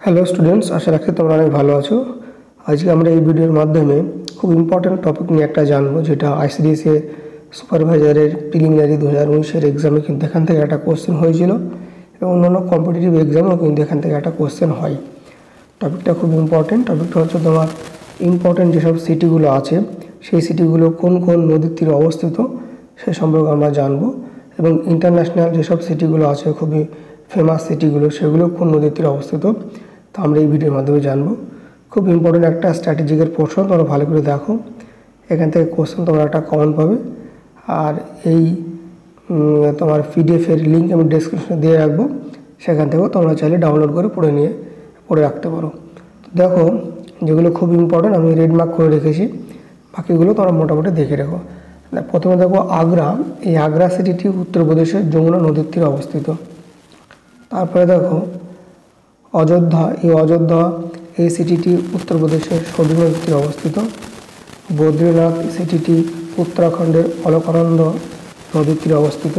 Hello students, আশা রাখছি তোমরা অনেক ভালো আছো। আজকে আমরা এই ভিডিওর মাধ্যমে খুব ইম্পর্ট্যান্ট টপিক নিয়ে একটা জানবো, যেটা আইসিডিএস সুপারভাইজারের প্রিলিমিনারি 2019-এর এক্সামে কিন্তু এখান থেকে একটা কোশ্চেন হয়েছিল এবং অন্যান্য কম্পিটিটিভ এক্সামেও কিন্তু এখান থেকে একটা কোশ্চেন হয়। টপিকটা খুব ইম্পর্ট্যান্ট। টপিকটা হচ্ছে তোমার ইম্পর্ট্যান্ট যেসব সিটিগুলো আছে সেই সিটিগুলো কোন কোন নদীর তীরে অবস্থিত সে সম্পর্কে আমরা জানবো, এবং ইন্টারন্যাশনাল যেসব সিটিগুলো আছে খুবই ফেমাস সিটিগুলো সেগুলো কোন নদীর তীরে অবস্থিত তা আমরা এই ভিডিওর মাধ্যমে জানবো। খুব ইম্পর্টেন্ট একটা স্ট্র্যাটেজিকের পোর্শন, তোমরা ভালো করে দেখো। এখান থেকে কোশ্চেন তোমরা একটা কমন পাবে, আর এই তোমার পিডিএফের লিঙ্ক আমি ডেসক্রিপশনে দিয়ে রাখবো, সেখান থেকেও তোমরা চাইলে ডাউনলোড করে পড়ে রাখতে পারো। দেখো, যেগুলো খুব ইম্পর্টেন্ট আমি রেড মার্ক করে রেখেছি, বাকিগুলো তোমরা মোটামুটি দেখে রাখো। প্রথমে দেখো আগ্রা। এই আগ্রা সিটিটি উত্তরপ্রদেশের যমুনা নদীর তীরে অবস্থিত। তারপরে দেখো অযোধ্যা। এই সিটিটি উত্তরপ্রদেশের সরজু নদীর তীরে অবস্থিত। বদ্রীনাথ সিটিটি উত্তরাখণ্ডের অলকানন্দা নদীর তীরে অবস্থিত।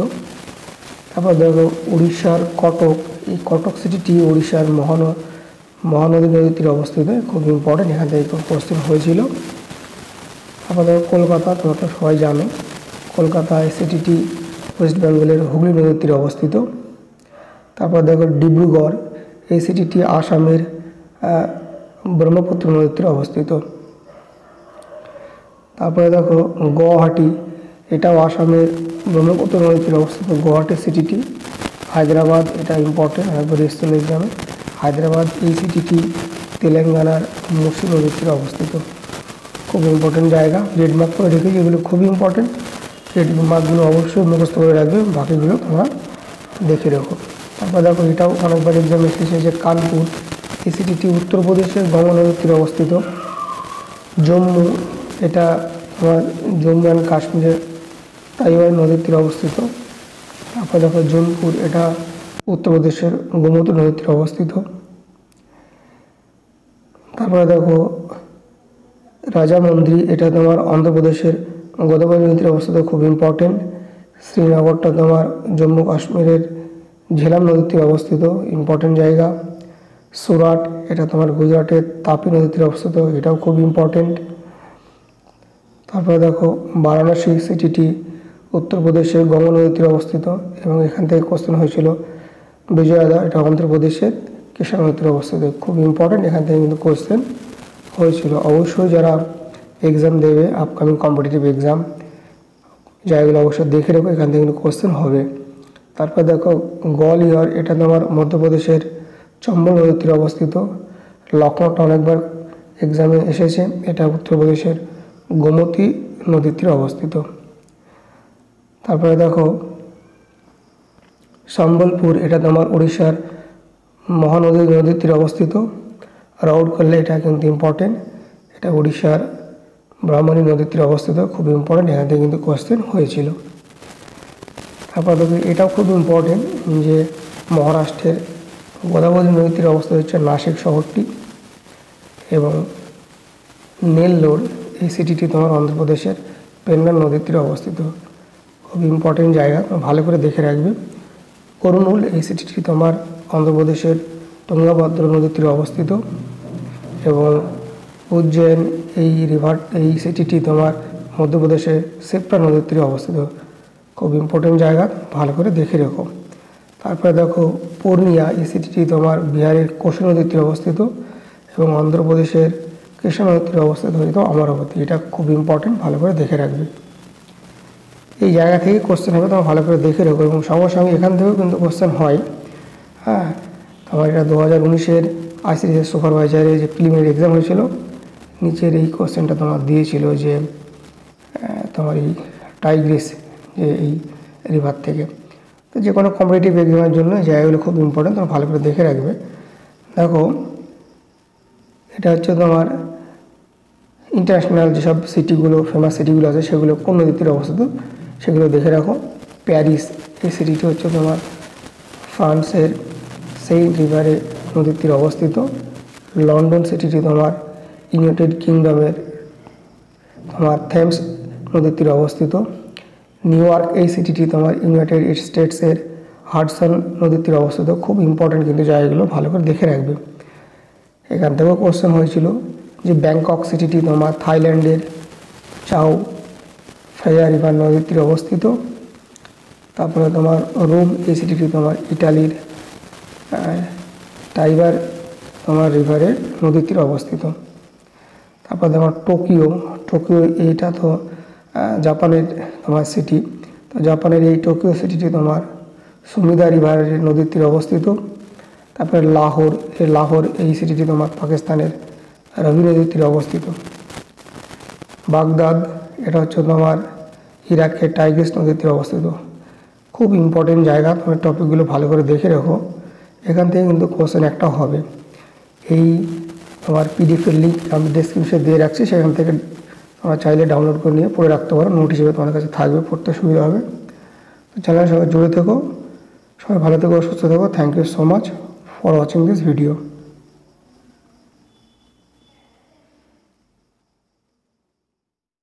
তারপর দেখো উড়িষ্যার কটক। এই কটক সিটিটি উড়িষ্যার মহানদী নদীর তীরে অবস্থিত। খুব ইম্পর্টেন্ট, এখান থেকে কোশ্চেন হয়েছিল। তারপর দেখো কলকাতা। তোমরা তো সবাই জানো কলকাতা এই সিটিটি ওয়েস্ট বেঙ্গলের হুগলি নদীর তীরে অবস্থিত। তারপর দেখো ডিব্রুগড়। এই সিটিটি আসামের ব্রহ্মপুত্র নদীর তীরে অবস্থিত। তারপরে দেখো গুয়াহাটি। এটাও আসামের ব্রহ্মপুত্র নদীর তীরে অবস্থিত। গুয়াহাটি সিটিটি। হায়দ্রাবাদ, এটা ইম্পর্টেন্ট, একবার এসেছিল এক্সামে। হায়দ্রাবাদ এই সিটিটি তেলেঙ্গানার মুসি নদীর তীরে অবস্থিত। খুব ইম্পর্টেন্ট জায়গা, রেড মার্ক করে রেখেছি, এগুলো খুবই ইম্পর্টেন্ট। রেড মার্কগুলো অবশ্যই মুখস্থ করে রাখবে, বাকিগুলো তোমরা দেখে রাখো। তারপর দেখো এটাও অনেকবার এক্সাম এসেছে যে কানপুর। এই সিটিটি উত্তরপ্রদেশের গঙ্গা নদীর তীরে অবস্থিত। জম্মু, এটা তোমার জম্মু অ্যান্ড কাশ্মীরের তাইওয়ান নদীর তীরে অবস্থিত। তারপর দেখো জোনপুর, এটা উত্তরপ্রদেশের গোমতী নদীর তীরে অবস্থিত। তারপরে দেখো রাজামন্দ্রি, এটা তোমার অন্ধ্রপ্রদেশের গোদাবরী নদীর তীরে অবস্থিত, খুব ইম্পর্টেন্ট। শ্রীনগরটা তোমার জম্মু কাশ্মীরের ঝেলাম নদীর তীরে অবস্থিত, ইম্পর্টেন্ট জায়গা। সুরাট, এটা তোমার গুজরাটের তাপি নদীর তীরে অবস্থিত, এটাও খুব ইম্পর্টেন্ট। তারপরে দেখো বারাণসী সিটিটি উত্তরপ্রদেশের গঙ্গা নদীর তীরে অবস্থিত, এবং এখান থেকে কোশ্চেন হয়েছিল। বিজয়ওয়াড়া, এটা অন্ধ্রপ্রদেশের কৃষ্ণা নদীর তীরে অবস্থিত, খুব ইম্পর্টেন্ট, এখান থেকে কিন্তু কোশ্চেন হয়েছিল। অবশ্যই যারা এক্সাম দেবে আপকামিং কম্পিটিটিভ এক্সাম, জায়গাগুলো অবশ্যই দেখে রাখো, এখান থেকে কিন্তু কোশ্চেন হবে। তারপর দেখো গোয়ালিয়র, এটা তোমার মধ্যপ্রদেশের চম্বল নদীর তীরে অবস্থিত। লখনউটা অনেকবার এক্সামে এসেছে, এটা উত্তরপ্রদেশের গোমতী নদীর তীরে অবস্থিত। তারপরে দেখো সম্বলপুর, এটা তোমার উড়িষ্যার মহানদী নদীর তীরে অবস্থিত। রাউরকেলা, এটা কিন্তু ইম্পর্টেন্ট, এটা উড়িষ্যার ব্রাহ্মণী নদীর তীরে অবস্থিত, খুব ইম্পর্টেন্ট, এখান থেকে কিন্তু কোশ্চেন হয়েছিল। তারপর দেখো এটাও খুব ইম্পর্টেন্ট যে মহারাষ্ট্রের গোদাবরী নদীর তীরে অবস্থিত হচ্ছে নাসিক শহরটি, এবং নেল্লোর এই সিটিটি তোমার অন্ধ্রপ্রদেশের পেন্নার নদীর তীরে অবস্থিত, খুব ইম্পর্টেন্ট জায়গা, ভালো করে দেখে রাখবে। করুনুল, এই সিটিটি তোমার অন্ধ্রপ্রদেশের তুঙ্গাভদ্রা নদীর তীরে অবস্থিত, এবং উজ্জয়ন এই সিটিটি তোমার মধ্যপ্রদেশের সেপ্টা নদীর তীরে অবস্থিত, খুব ইম্পর্টেন্ট জায়গা, ভালো করে দেখে রেখো। তারপরে দেখো পূর্ণিয়া, এই সিটিটি তোমার বিহারের কোশি নদীর তীরে অবস্থিত, এবং অন্ধ্রপ্রদেশের কৃষ্ণা নদীর তীরে অবস্থিত হয়তো অমরাবতী, এটা খুব ইম্পর্টেন্ট, ভালো করে দেখে রাখবে। এই জায়গা থেকে কোশ্চেন হবে, তোমার ভালো করে দেখে রাখো, এবং সঙ্গে সঙ্গে এখান থেকেও কিন্তু কোশ্চেন হয়। হ্যাঁ, তোমার এটা 2019-এর আইসিডিএস সুপারভাইজারের যে প্রিলিমিনারি এক্সাম হয়েছিল, নিচের এই কোশ্চেনটা তোমার দিয়েছিল যে তোমার এই টাইগ্রিস, যে এই রিভার থেকে। তো যে কোনো কম্পিটিটিভ এক্সামের জন্য এই জায়গাগুলো খুব ইম্পর্টেন্ট, তোমার ভালো করে দেখে রাখবে। দেখো এটা হচ্ছে তোমার ইন্টারন্যাশনাল যেসব সিটিগুলো, ফেমাস সিটিগুলো আছে সেগুলো কোন নদীর তীরে অবস্থিত সেগুলো দেখে রাখো। প্যারিস, এই সিটিটি হচ্ছে তোমার ফ্রান্সের সেই রিভারে নদীর তীরে অবস্থিত। লন্ডন সিটিটি তোমার ইউনাইটেড কিংডমের তোমার থেমস নদীর তীরে অবস্থিত। নিউ ইয়র্ক, এই সিটিটি তোমার ইউনাইটেড স্টেটসের হাডসন নদীর তীরে অবস্থিত, খুব ইম্পর্টেন্ট কিন্তু জায়গাগুলো ভালো করে দেখে রাখবে। এখান থেকেও কোশ্চেন হয়েছিল যে ব্যাংকক সিটিটি তোমার থাইল্যান্ডের চাও ফ্রায়া রিভার নদীর তীরে অবস্থিত। তারপরে তোমার রোম, এই সিটিটি তোমার ইটালির টাইবার তোমার রিভারের নদীর তীরে অবস্থিত। তারপর তোমার টোকিও, এইটা তো জাপানের তোমার সিটি। তো জাপানের এই টোকিও সিটিটি তোমার সুমিদা রিভারের নদীর তীরে অবস্থিত। তারপরে লাহোর এই সিটিটি তোমার পাকিস্তানের রবি নদীর তীরে অবস্থিত। বাগদাদ, এটা হচ্ছে তোমার ইরাকের টাইগ্রিস নদীর তীরে অবস্থিত। খুব ইম্পর্টেন্ট জায়গা, তুমি টপিকগুলো ভালো করে দেখে রাখো, এখান থেকে কিন্তু কোশ্চেন একটা হবে। এই তোমার পিডিএফের লিঙ্ক আমি ডেসক্রিপশনে দিয়ে রাখছি, সেখান থেকে তোমরা চাইলে ডাউনলোড করে নিয়ে পড়ে রাখতে পারো, নোট হিসেবে তোমার কাছে থাকবে, পড়তে সুবিধা হবে। তো চ্যানেলের সবাই জুড়ে থেকো, সবাই ভালো থেকো, সুস্থ থেকো। Thank you so much for watching this video.